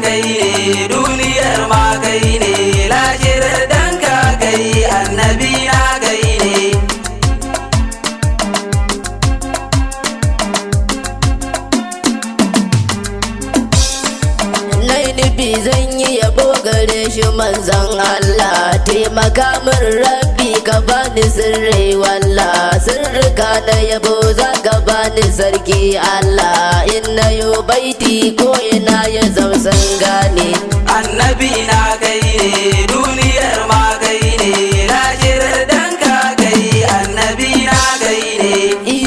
kai ne, duniyar ma kai ne, lahirar dan ka kai, annabi na kai ne. Nufi zan yi yabo gare shi manzon Allah, taimaka min rabbi ka bani sirri wallah, sirrika na yabo za ka bani sarki Allah, in na yo baiti ko ina ya zausan gane. Annabi na kai ne, duniyar ma kai ne, lahirar dan ka kai, annabi na kai ne.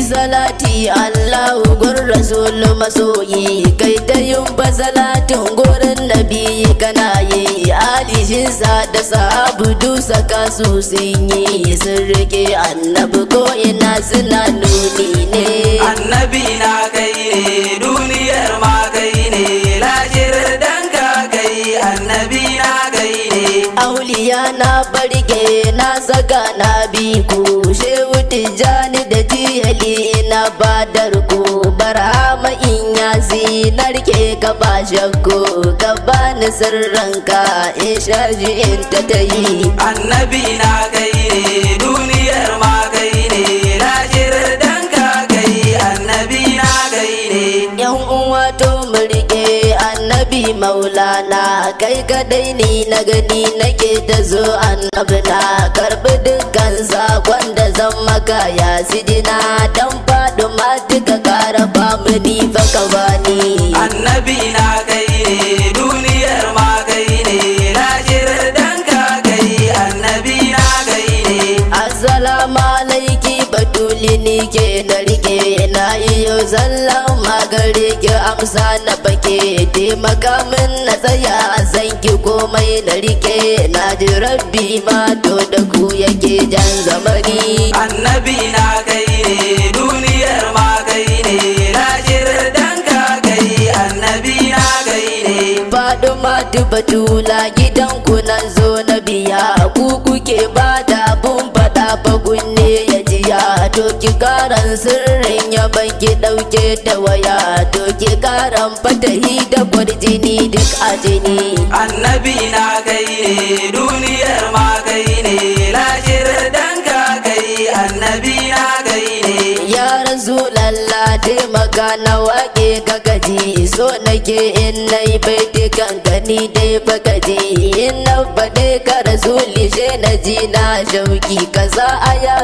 Salati Allahu gur rasul masoyi, kai ta yin ba salatin gurin nabi kana yi, alishinsa da sahabu saka su sun yi, sun rike annabi ko ina suna nuni ne. Annabi na kai ne, duniyar ma kai ne, lahirar dan ka kai, annabi na kai ne. Auliya na barge na saka na bi ku, shehu tijjani da jihali na badar ku, barhama in yasi na rike ka ba shakku, ka bani sirranka in shaji in ta yi. Annabi na kai ne, duniyar ma kai ne, lahirar dan ka kai, annabi na kai ne. Yan uwa to mu rike annabi maulana, kai kadai ni na gani nake ta zo annabi na, karbi dukkan sakon da zan maka ya sidina, dan faɗi ma duka kara famu ni fa ka bani. Annabi na kai ne, duniyar ma kai ne, lahirar dan ka kai, annabi na kai ne. Assalamu alaiki batuli ni ke na rike, na iyo sallama gare ki amsa na fake, taimaka min na tsaya san ki komai na rike, na ji rabbi ma to da ku yake jan zamani. Annabi na kai ne, duniyar ma kai ne, lahirar dan ka kai, annabi na kai ne. Faduma batula gidan ku nan zo na biya, ku kuke ba da abun faɗa fagunne ya jiya, to ki karan sirrin ya banki ɗauke da waya, to ki karan fatahi da kwarjini duk a jini. Annabi na kai ne, duniyar ma kai ne, lahirar dan ka kai, annabi na kai ne. Ya Rasulallah taimaka na wake ka gaji, so nake in nai baiti kan gani dai baka ji, in na faɗe ka rasuli she na ji na shauki, kaza a ya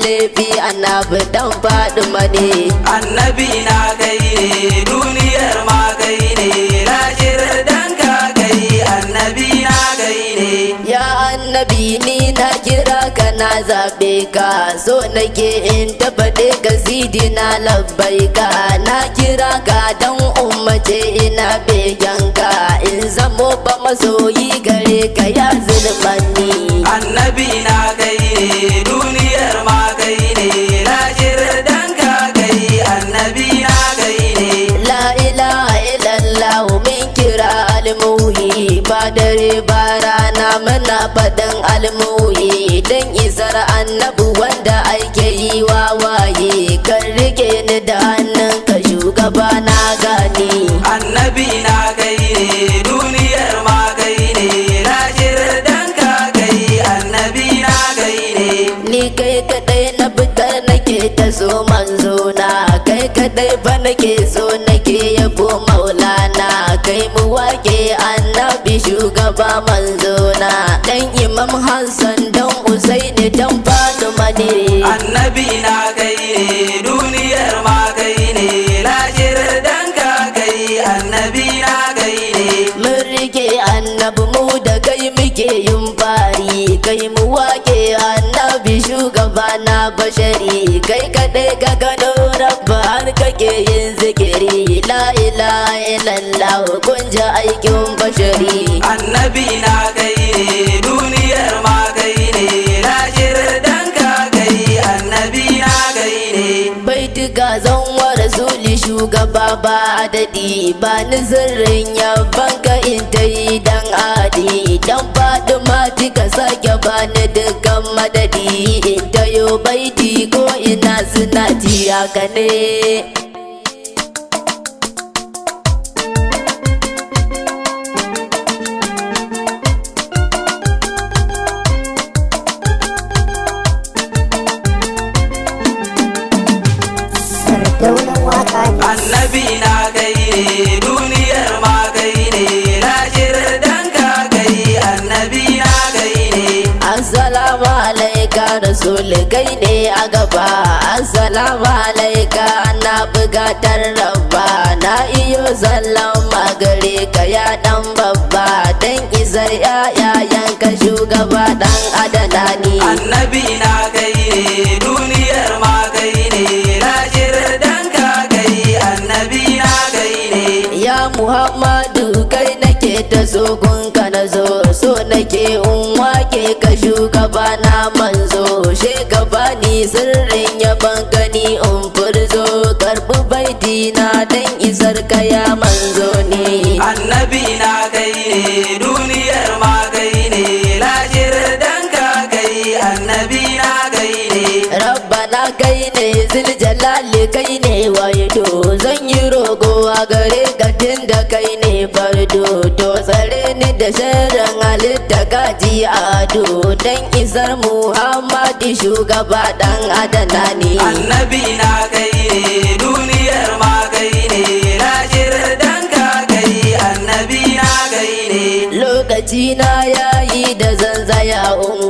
laifi annabi dan faɗi mane. Annabi na kai ne, duniyar ma kai ne, lahirar dan ka kai, annabi na kai ne. Ya annabi ni na kira ka na zaɓe ka, so nake in ta faɗe ka sidina labbaika, na kira ka dan ummace ina begen ka, in zamo ba masoyi gare ka ya zulmanni. Annabi na kai ne, duniyar ma kai ne, lahirar dan ka kai, annabi na kai ne. La ilaha illallah min kira almuhi, ba dare ba rana muna faɗin almuhi, dan isar annabi wanda ake yi wa waye, kan rike ni da hannun ka shugaba na gani. Annabi na kai ne, duniyar ma kai ne, lahirar dan ka kai, annabi na kai ne. Ni kai kadai na fitar nake ta so manzo na, kai kadai fa nake so nake yabo maulana, kai mu wake annabi shugaba manzo na, dan imam Hassan dan Usaini dan Fatima ne. Annabi na kai ne, duniyar ma kai ne, lahirar dan ka kai, annabi na kai ne. Mun rike annabi mu da kai muke yin fari, kai mu wake annabi shugaba na bashari, kai kadai ka gano rabba har kake yin zikiri, la ilaha illallah kun ji aikin bashari. Annabi na kai ne, duniyar ma kai ne, lahirar dan ka kai, annabi na kai ne. Baituka zan wa rasuli shugaba ba adadi, ba ni sirrin yaban ka in ta yi dan adi, dan Fatima kika sake bani dukkan madadi, in ta yo baiti ko ina suna ji haka ne. rasul kai ne a gaba. Assalamu alaika na bugatar rabba, na iyo sallama gare ka ya dan babba, dan izar yayan ka shugaba dan adalani. Annabi na kai ne duniyar ma kai ne, lahirar dan ka kai annabi na kai ne. Ya Muhammadu kai nake ta so gunka na zo, so nake wake ka shugaba na manzo, shugaba ni sirrin yaban gani furzo, karbi baiti na dan isar ka ya manzo ne. Annabi na kai ne duniyar ma kai ne, lahirar dan ka kai annabi na kai ne. Rabbana kai ne ziljalali kai ne waido, zan yi rogo a gare ka tunda kai ne fardo, to tsare ni da sharrin halitta gaji ado, dan isar Muhammadu shugaba dan adalani. Annabi na kai ne duniyar ma kai ne, lahirar dan ka kai annabi na kai ne. Lokaci na yayi da zan zaya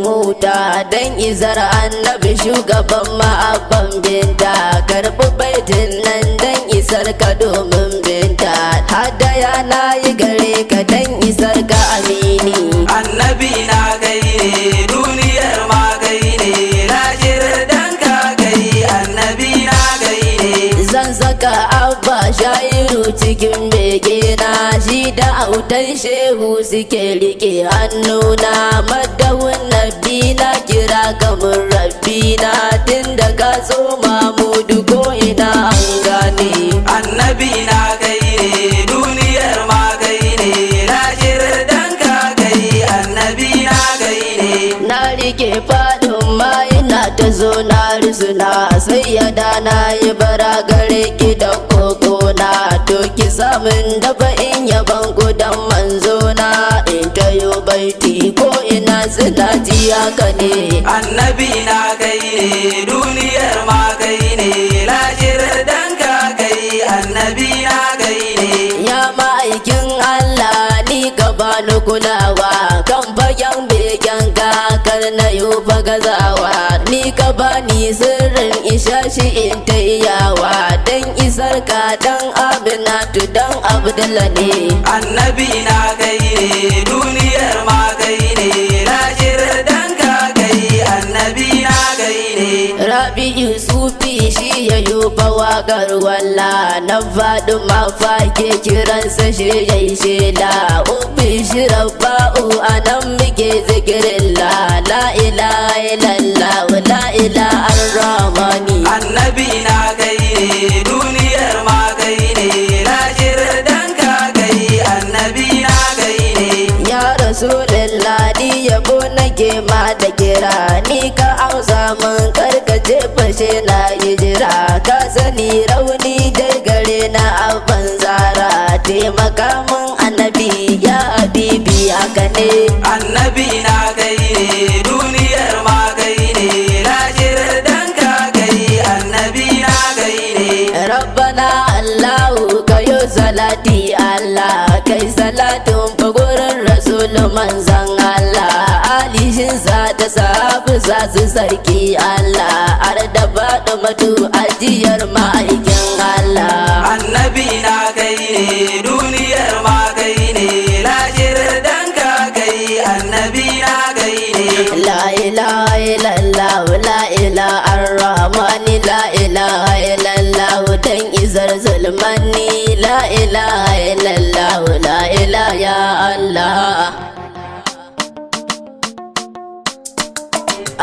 huta, dan izar annabi shugaban ma'abban binta, karbi baitin nan dan isar ka domin binta, hadaya na yi gare ka dan isar ka amini. Annabi na kai ne duniyar ma kai ne, lahirar dan ka kai annabi na kai ne. Zan saka abba shairu cikin begena, shi da autan shehu suke rike hannuna, madawun nabi na kira kamar rabbina, tunda ka so mamudu ko ina an gane. Annabi na kai ne duniyar ma kai ne, lahirar dan ka kai annabi na kai ne. Na rike fadin ma ina ta zo na risuna, sai ya dana yi bara gare ki da koko na, to ki samun dafa in yaban gudan manzo na, in ta yo baiti ko ina suna ji haka ne. Annabi na kai ne duniyar ma kai ne, lahirar dan ka kai annabi na kai ne. Ya ma'aikin Allah ni ka bani kulawa, kan bayan begen kakar na yi gazawa, ni ka bani sirrin isha shi in ta iyawa, dan isar ka dan Aminatu dan Abdullah ne. Annabi na kai ne duniyar ma kai ne, lahirar dan ka kai annabi na kai ne. Rabi'u Sufi shi ya yi waƙar walla, na faɗi mafake kiransa shi ya yi shela, ubi shi rabba'u a nan muke zikirin la ilaha illallah la ilaha ar-rahmani. Annabi na kai ne duniyar ma kai ne, lahirar dan ka kai annabi na kai ne. Ya Rasulullah ni yabo nake ma da kira, ni ka amsa mun karkace fashe na hijira, ka sani rauni dai gare na abban zara, taimaka mun annabi ya habibi haka ne. Annabi na kai ne duniyar ma kai ne, lahirar dan ka kai annabi na kai ne. Rabbana Allahu kayo salati Allah, kai salatun fagurin rasulu manzan Allah, alishin sa da sahabu sa su sarki Allah, har da faɗi matu ajiyar ma'aikin Allah. Annabi na kai ne duniyar ma kai ne, lahirar dan ka kai annabi na kai ne. La ilaha illallah la ilaha ar-rahman la ilaha illallah dan izar zulmani, la ilaha illallah la ilaha ya Allah.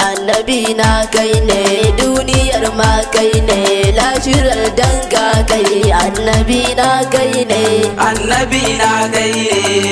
Annabi na kai ne duniyar ma kai ne, lashirar danka kai annabi na kai ne. Annabi na kai ne